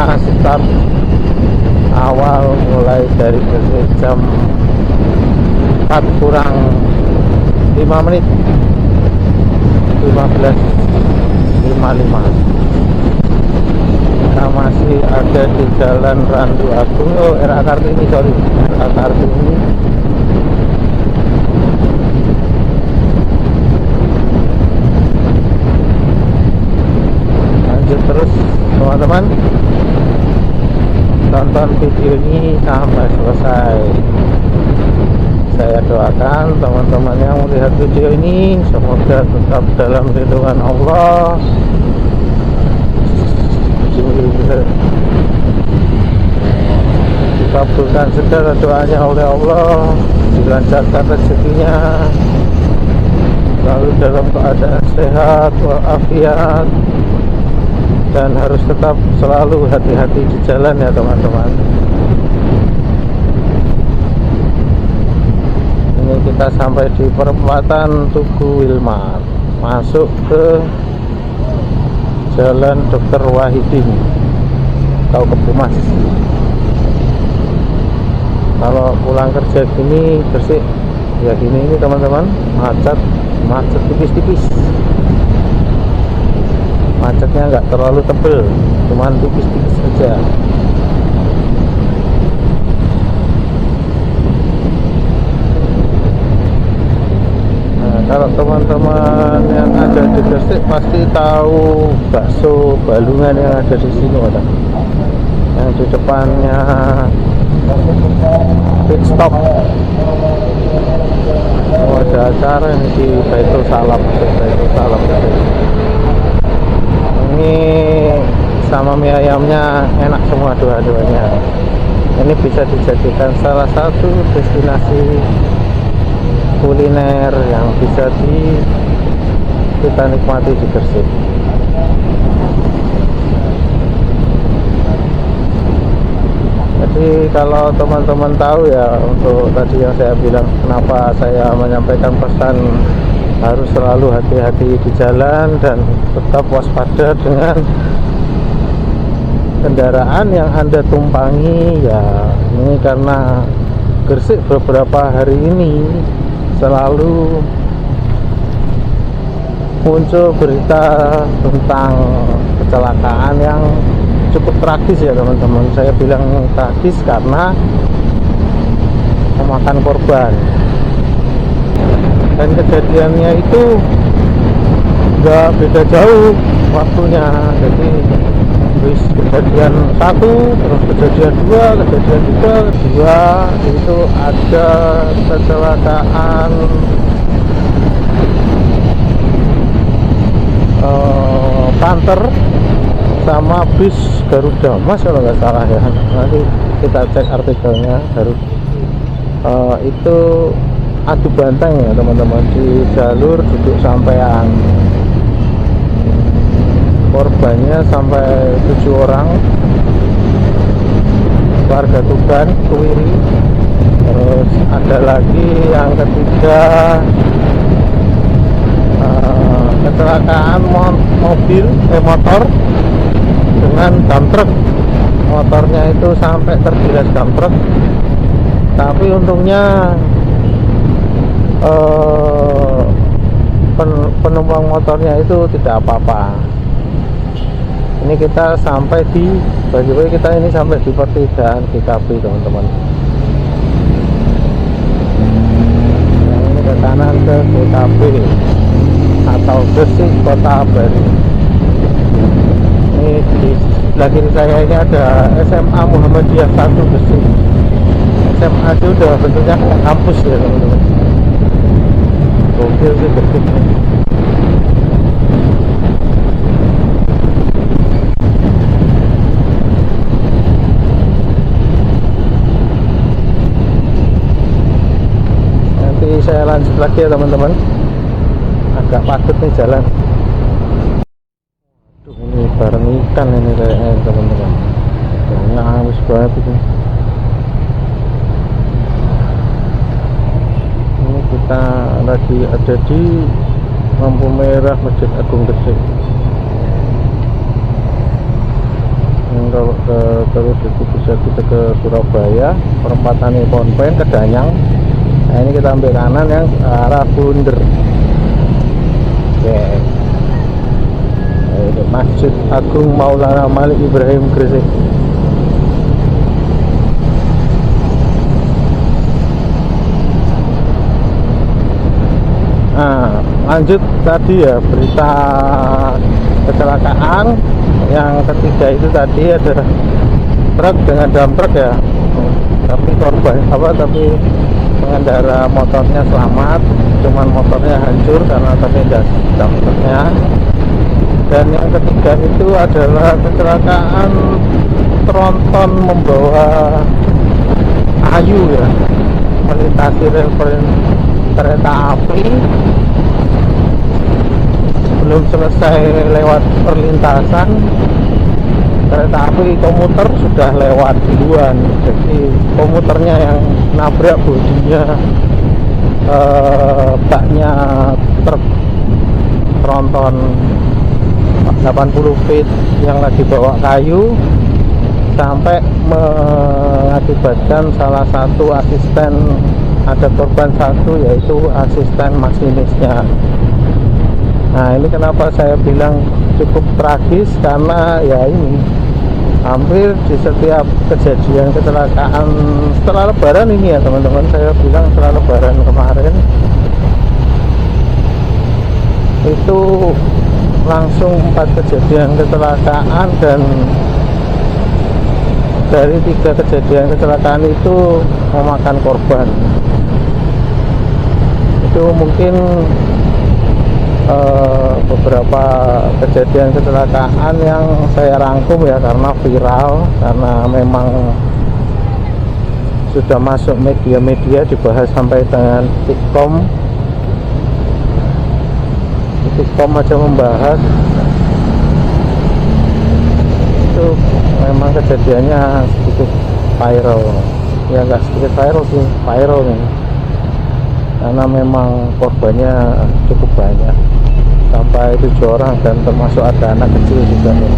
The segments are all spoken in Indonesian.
kita start awal mulai dari jam 4 kurang 5 menit 15.55. Kita masih ada di Jalan Randu Agung, RA Kartini, sorry, RA Kartini. Lanjut terus teman-teman, tonton video ini sampai selesai. Saya doakan teman-teman yang melihat video ini semoga tetap dalam lindungan Allah, dikabulkan segala doanya oleh Allah, dilancarkan rezekinya, lalu dalam keadaan sehat walafiat, dan harus tetap selalu hati-hati di jalan ya teman-teman. Ini kita sampai di perempatan Tugu Wilmar, masuk ke Jalan Dr. Wahidin atau Kebumas. Kalau pulang kerja gini Gresik ya gini ini teman-teman, macet tipis-tipis. Macetnya nggak terlalu tebel, cuman tipis-tipis saja. Kalau teman-teman yang ada di Gresik pasti tahu bakso Balungan yang ada di sini, ada yang di depannya pit stop. Ada acara ini di Baitul Salam. Ini sama mie ayamnya enak semua dua-duanya. Ini bisa dijadikan salah satu destinasi kuliner yang bisa kita nikmati di Gresik. Jadi kalau teman-teman tahu ya, untuk tadi yang saya bilang kenapa saya menyampaikan pesan harus selalu hati-hati di jalan dan tetap waspada dengan kendaraan yang Anda tumpangi ya. Ini karena Gresik beberapa hari ini selalu muncul berita tentang kecelakaan yang cukup tragis ya teman-teman. Saya bilang tragis karena memakan korban, dan kejadiannya itu nggak beda jauh waktunya. Jadi habis kejadian 1, terus kejadian 2, kejadian 3, itu ada kecelakaan Panther sama bis Garuda Mas kalau nggak salah ya. Nanti kita cek artikelnya. Itu adu banteng ya teman-teman di jalur duduk sampean. Korbannya sampai 7 orang, warga Tuban, Kuwiri. Terus ada lagi yang ketiga, kecelakaan motor dengan dump truck. Motornya itu sampai tergilas dump truck, tapi untungnya penumpang motornya itu tidak apa-apa. Ini kita sampai di kita ini sampai di pertigaan GKP teman-teman. Nah, ini ke kanan ke GKP atau Gresik Kota Baru. Ini di sebelah kiri saya ini ada SMA Muhammadiyah 1 Gresik. SMA itu udah bentuknya kayak kampus ya teman-teman. Gokil sih Gresik. Saya lanjut lagi ya teman-teman, agak padat nih jalan. Aduh, ini bareng ikan ini kayaknya teman-teman, habis banget ini. Ini kita lagi ada di lampu merah Masjid Agung Gresik. Ini kalau terus itu bisa kita ke Surabaya, perempatan Ponpen ke Danyang. Nah ini kita ambil kanan yang arah Bunder. Oke. Ini Masjid Agung Maulana Malik Ibrahim Gresik. Nah, lanjut tadi ya berita kecelakaan yang ketiga itu tadi ada truk dengan dump truck ya, tapi korban tapi pengendara motornya selamat, cuman motornya hancur karena terlindas dump trucknya. Dan yang ketiga itu adalah kecelakaan tronton membawa kayu ya, melintasi rel kereta api, belum selesai lewat perlintasan kereta api komuter sudah lewat duluan, jadi komuternya yang nabrak bodinya baknya truk tronton 80 feet yang lagi bawa kayu, sampai mengakibatkan salah satu asisten, ada korban satu yaitu asisten masinisnya. Nah ini kenapa saya bilang cukup tragis, karena ya ini hampir di setiap kejadian kecelakaan setelah lebaran ini ya teman-teman, saya bilang setelah lebaran kemarin itu langsung 4 kejadian kecelakaan, dan dari 3 kejadian kecelakaan itu memakan korban. Itu mungkin beberapa kejadian kecelakaan yang saya rangkum ya, karena viral, karena memang sudah masuk media-media, dibahas sampai dengan Tikkom aja membahas. Itu memang kejadiannya sedikit viral ya, nggak sedikit viral sih, viral nih, karena memang korbannya cukup banyak, sampai 7 orang, dan termasuk ada anak kecil juga ya.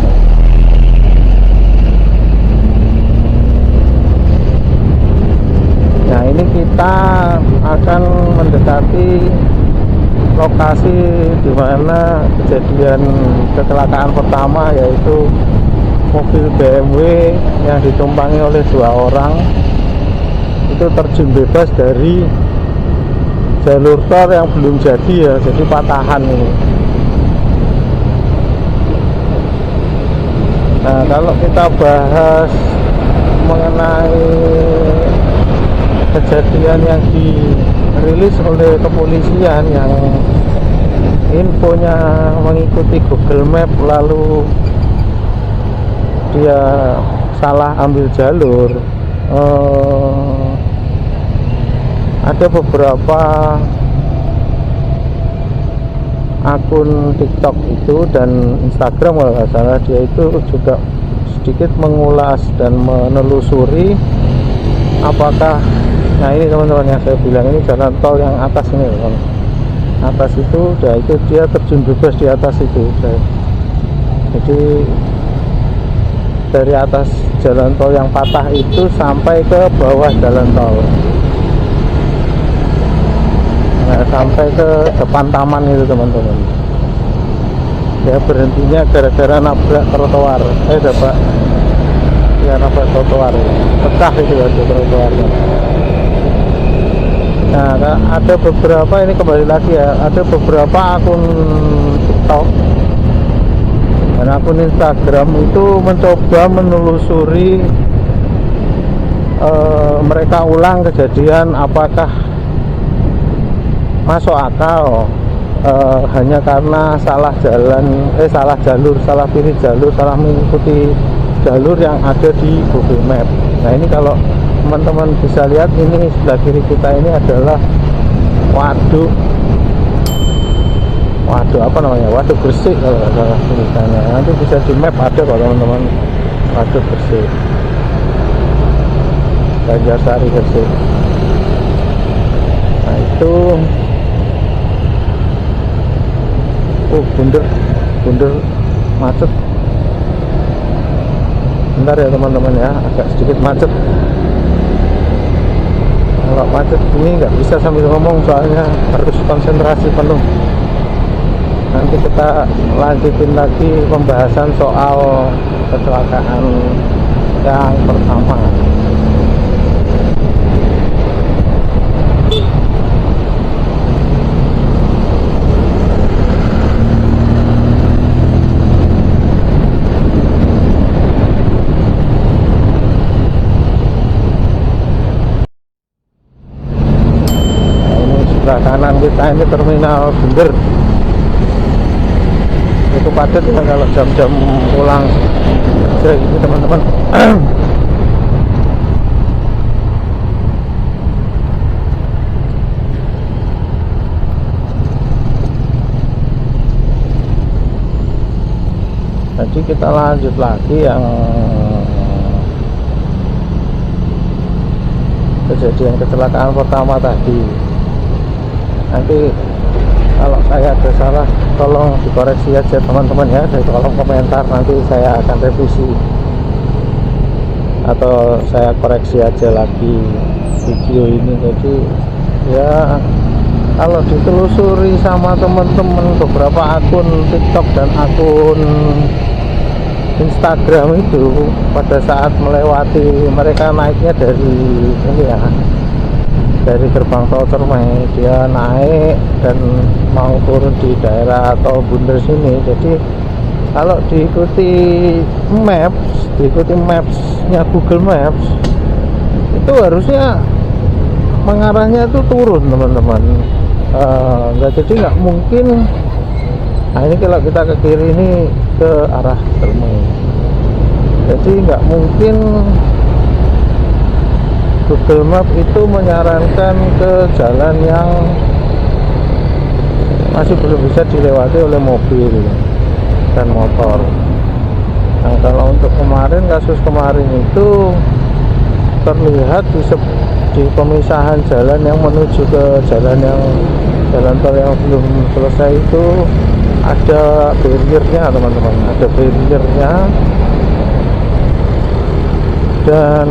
Nah ini kita akan mendekati lokasi di mana kejadian kecelakaan pertama, yaitu mobil BMW yang ditumpangi oleh 2 orang itu terjun bebas dari jalur tol yang belum jadi ya, jadi patahan ini. Nah kalau kita bahas mengenai kejadian yang dirilis oleh kepolisian, yang infonya mengikuti Google Map lalu dia salah ambil jalur, ada beberapa akun TikTok itu dan Instagram kalau nggak salah, dia itu juga sedikit mengulas dan menelusuri apakah, nah ini teman-teman yang saya bilang, ini jalan tol yang atas ini teman, atas itu ya, itu dia terjun bebas di atas itu. Jadi dari atas jalan tol yang patah itu sampai ke bawah jalan tol, nah, sampai ke depan taman itu teman-teman. Dia berhentinya gara-gara nabrak trotoar, dapat ya, nabrak trotoar, pecah itu ya trotoarnya. Nah ada beberapa, ini kembali lagi ya, ada beberapa akun TikTok dan akun Instagram itu mencoba menelusuri, mereka ulang kejadian apakah masuk akal hanya karena salah jalan, salah jalur, salah pilih jalur, salah mengikuti jalur yang ada di Google Map. Nah ini kalau teman-teman bisa lihat, ini sebelah kiri kita ini adalah waduk apa namanya, waduk Gresik kalau nggak salah tulisannya. Nanti bisa di map ada kalau teman-teman, waduk Gresik, Banjarsari Gresik. Nah itu bunder macet. sebentar ya teman-teman ya, agak sedikit macet. Kalau macet ini nggak bisa sambil ngomong soalnya harus konsentrasi penuh. Nanti kita lanjutin lagi pembahasan soal kecelakaan yang pertama. Sebelah kanan kita ini terminal Bunder. Itu padat ya kalau jam-jam pulang kerja gitu teman-teman. Jadi kita lanjut lagi yang kejadian kecelakaan pertama tadi. Nanti kalau saya ada salah tolong dikoreksi aja teman-teman ya dari kolom komentar, nanti saya akan revisi atau saya koreksi aja lagi video ini. Jadi ya kalau ditelusuri sama teman-teman beberapa akun TikTok dan akun Instagram itu, pada saat melewati, mereka naiknya dari ini ya, dari gerbang tol Cermai, dia naik dan mau turun di daerah tol Bunder sini. Jadi kalau diikuti mapsnya Google Maps, itu harusnya mengarahnya itu turun teman-teman. Jadi nggak mungkin. Nah ini kalau kita ke kiri ini ke arah Cermai, jadi nggak mungkin Google Map itu menyarankan ke jalan yang masih belum bisa dilewati oleh mobil dan motor. Nah kalau untuk kemarin, kasus kemarin itu terlihat di pemisahan jalan yang menuju ke jalan tol yang belum selesai itu ada barriernya teman-teman, ada barriernya, dan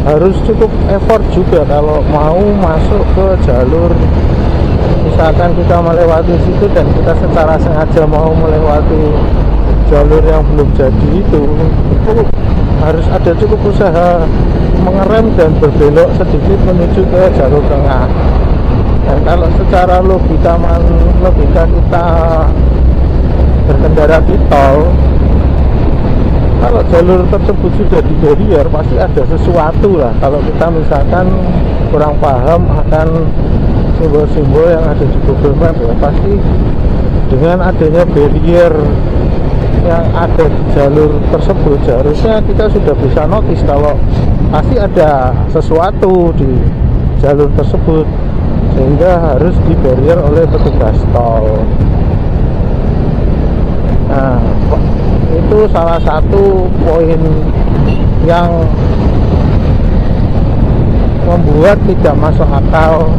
harus cukup effort juga kalau mau masuk ke jalur. Misalkan kita melewati situ dan kita secara sengaja mau melewati jalur yang belum jadi, itu harus ada cukup usaha mengerem dan berbelok sedikit menuju ke jalur tengah. Dan kalau secara logika kita berkendara di tol, kalau jalur tersebut sudah di barrier, pasti ada sesuatu lah. Kalau kita misalkan kurang paham akan simbol-simbol yang ada di Google Map ya, pasti dengan adanya barrier yang ada di jalur tersebut, seharusnya kita sudah bisa notice kalau pasti ada sesuatu di jalur tersebut, sehingga harus di barrier oleh petugas tol. Nah, itu salah satu poin yang membuat tidak masuk akal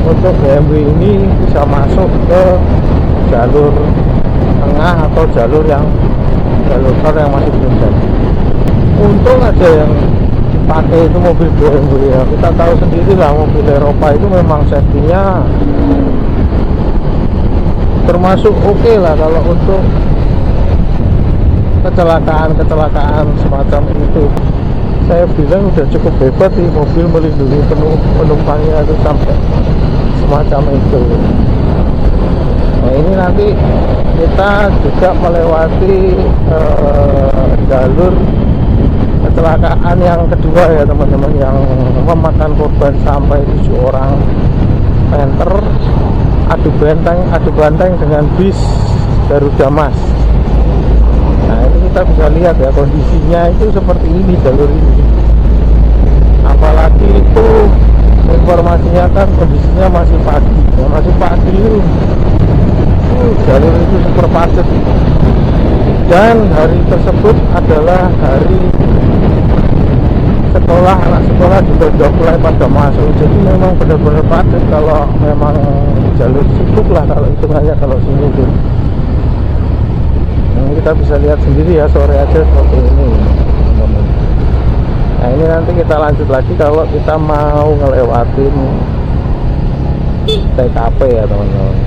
untuk BMW ini bisa masuk ke jalur tengah atau jalur tol yang masih belum jadi. Untung ada yang pakai itu mobil BMW ya. Kita tahu sendiri lah, mobil Eropa itu memang safety-nya termasuk oke lah kalau untuk kecelakaan semacam itu. Saya bilang udah cukup hebat sih mobil melindungi penumpangnya itu sampai semacam itu. Nah ini nanti kita juga melewati jalur kecelakaan yang kedua ya teman-teman, yang memakan korban sampai 7 orang. Penter adu banteng dengan bis Garuda Mas. Nah ini kita bisa lihat ya kondisinya itu seperti ini, jalur ini. Apalagi itu informasinya kan kondisinya masih pagi ya, masih pagi itu jalur itu super padat. Dan hari tersebut adalah hari sekolah, anak sekolah juga sudah mulai pada masuk, jadi memang benar-benar padat. Kalau memang jalur sibuk lah kalau hitungannya kalau sini tuh. Ini kita bisa lihat sendiri ya, sore aja seperti ini teman-teman. Nah ini nanti kita lanjut lagi kalau kita mau ngelewatin TKP ya teman-teman.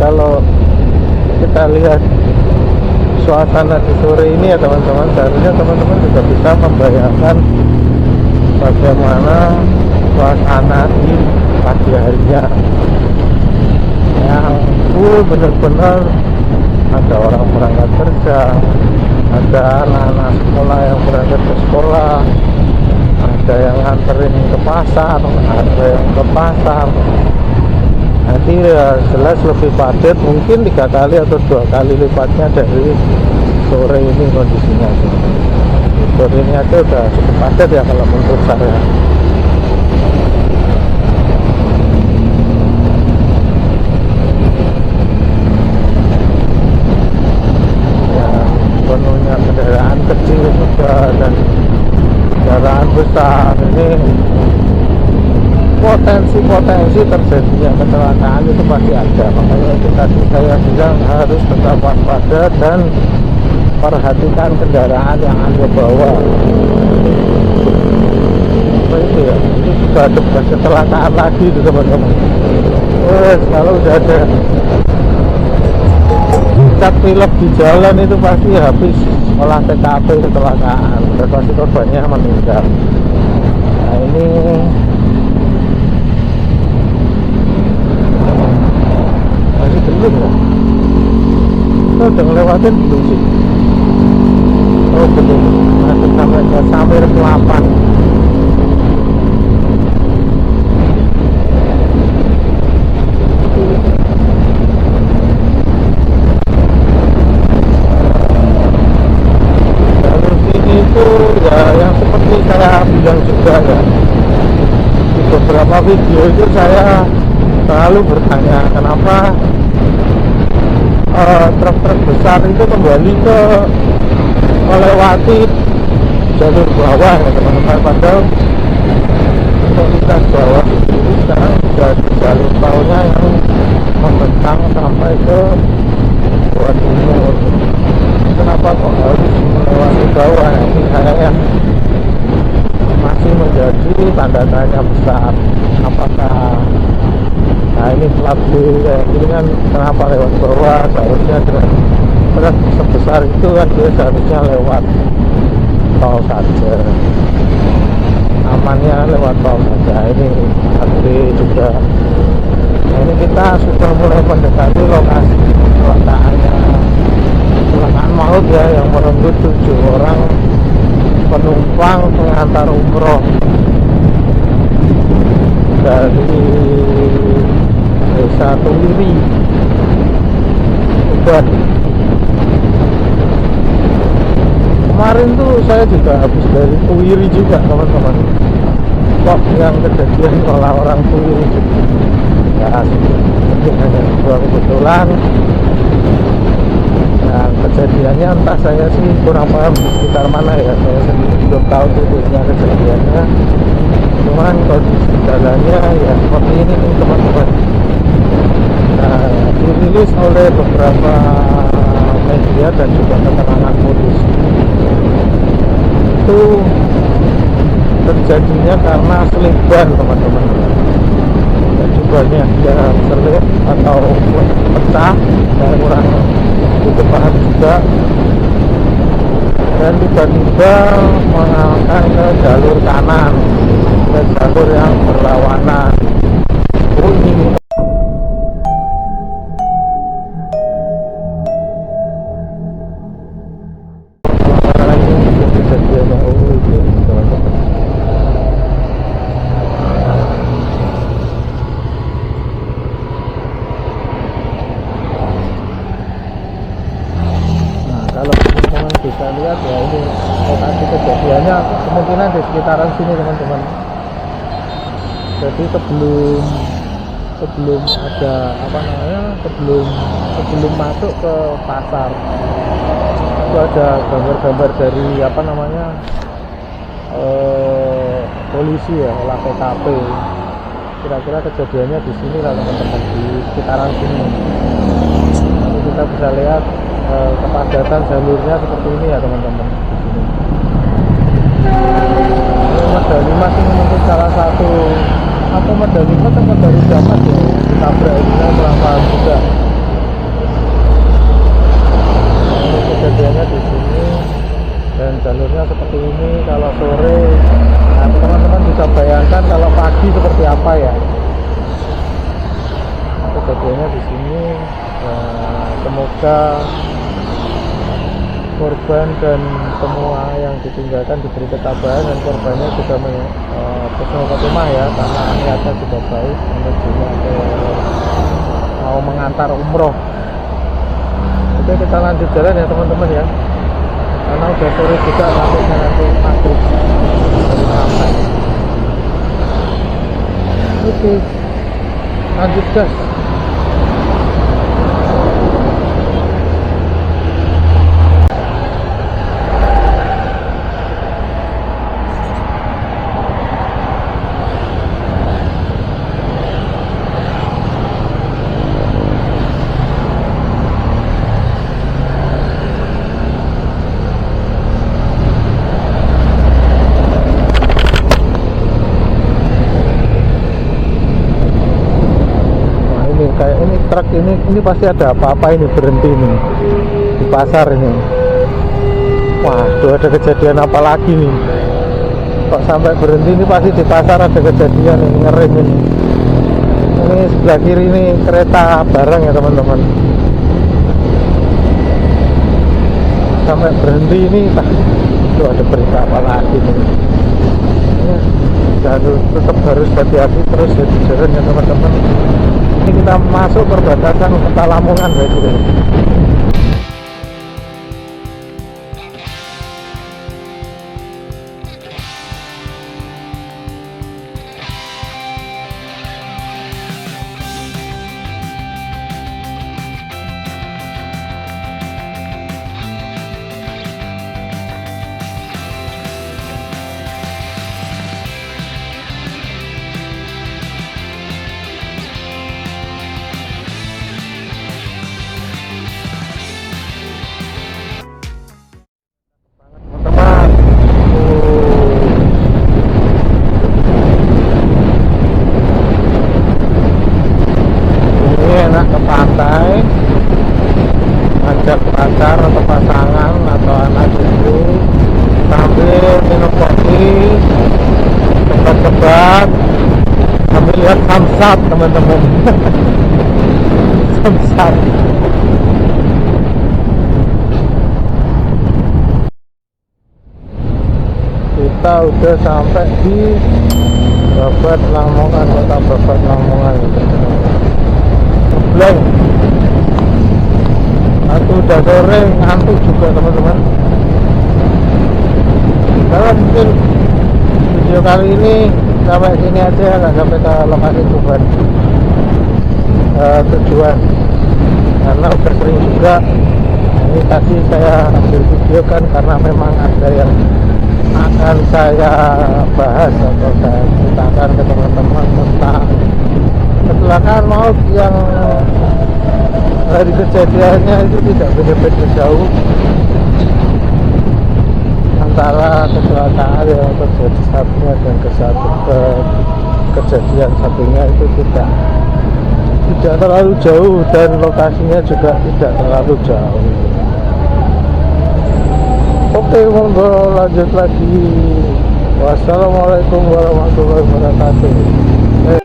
Kalau kita lihat suasana di sore ini ya teman-teman, seharusnya teman-teman juga bisa membayangkan bagaimana suasana di pagi harinya yang full, benar-benar ada orang berangkat kerja, ada anak-anak sekolah yang berangkat ke sekolah, ada yang nganterin ke pasar, ada yang ke pasar. Nanti ya jelas lebih padat, mungkin 3 kali atau 2 kali lipatnya dari sore ini kondisinya. Sore ini aja udah cukup padat ya kalau menurut saya. Ya, penuhnya kendaraan kecil juga dan kendaraan besar. Ini potensi terjadinya kecelakaan itu pasti ada. Makanya itu tadi saya bilang harus tetap waspada dan perhatikan kendaraan yang Anda bawa. Apa itu ya? Itu juga ada kecelakaan lagi itu teman-teman. Kalau udah ada cat pilek di jalan itu pasti habis olah TKP kecelakaan dan pasti korbannya meninggal. Nah ini belum ya? Kita udah ngelewatin belum sih? Oh belum, masih sampai ke Samir Kelapa. Jalur sini itu ya yang seperti saya bilang juga ya, di beberapa video itu saya selalu bertanya kenapa truk-truk besar itu kembali ke melewati jalur bawah ya teman-teman, padahal untuk lintas bawah itu sekarang sudah di jalur tolnya yang membentang sampai ke Jawa Timur. Kenapa kok harus melewati bawah? Ini saya yang masih menjadi tanda tanya besar. Apakah nah ini plat B kayak gini kan kenapa lewat bawah? Seharusnya truk sebesar itu kan dia seharusnya lewat tol saja, amannya lewat tol saja. Ini plat B juga. Nah, ini kita sudah mulai mendekati lokasi kecelakaan maut ya, yang merenggut 7 orang penumpang pengantar umroh dari Desa Tuwiri, Tuban. Kemarin tuh saya juga habis dari Tuwiri juga teman-teman. Kok yang kejadian malah orang Tuwiri juga. Ya mungkin hanya sebuah kebetulan. Yang kejadiannya entah saya sih kurang paham di sekitar mana ya, saya sendiri belum tahu titiknya kejadiannya. Cuman kondisi jalannya ya seperti ini nih teman-teman. Nah, dirilis oleh beberapa media dan juga keterangan polisi, itu terjadinya karena selip ban teman-teman. Jadi bannya dia selip atau pecah, saya kurang itu paham juga. dan tiba-tiba mengarahkan ke jalur kanan, ke jalur yang berlawanan. Oh ini kejadiannya. Oh iya teman-teman. Kalau teman-teman bisa lihat ya, ini lokasi kejadiannya kemungkinan di sekitaran sini teman-teman. Jadi sebelum ada apa namanya, sebelum masuk ke pasar itu ada gambar-gambar dari apa namanya polisi ya, olah TKP. Kira-kira kejadiannya di sini lah teman-teman, di sekitaran sini. Nanti kita bisa lihat kepadatan jalurnya seperti ini ya teman-teman. Ini medali mas ini mungkin salah satu apa medali mas atau medali jamat ya, ditabrak ini saya kurang paham juga. Ini kejadiannya di sini dan jalurnya seperti ini. Kalau sore, nah teman-teman bisa bayangkan kalau pagi seperti apa ya. Kejadiannya di sini. Semoga korban dan semua yang ditinggalkan diberi ketabahan, dan korbannya juga husnul khotimah ya, karena niatnya juga baik, menujunya mau mengantar umroh. Oke, kita lanjut jalan ya teman-teman ya, karena udah sore juga, takutnya nanti maghrib baru sampai. Oke, lanjut gas. Kayak ini truk ini pasti ada apa-apa, ini berhenti nih di pasar ini. Wah, tuh ada kejadian apa lagi nih? Kok sampai berhenti, ini pasti di pasar ada kejadian ini, ngerem ini. Ini sebelah kiri ini kereta barang ya teman-teman. Sampai berhenti ini, tuh ada berita apa lagi nih? Tetap harus hati-hati terus ya di jalan ya teman-teman. Ini kita masuk perbatasan Kota Lamongan guys. Ajak pacar atau pasangan atau anak cucu sambil minum kopi, cepat-cepat sambil lihat samsat teman-teman. Samsat. Kita udah sampai di Babat Lamongan, kota Babat Lamongan. Blank. Aku udah sore, ngantuk juga teman-teman. Kalau mungkin video kali ini sampai sini aja, nggak sampai ke lokasi tujuan karena udah sering juga. Ini tadi saya ambil video kan karena memang ada yang akan saya bahas atau saya ceritakan ke teman-teman tentang kecelakaan maut yang hari kejadiannya itu tidak beda-beda jauh antara kecelakaan yang terjadi satunya dan kejadian satunya itu tidak terlalu jauh, dan lokasinya juga tidak terlalu jauh. Oke. Oke, monggo lanjut lagi. Wassalamualaikum warahmatullahi wabarakatuh.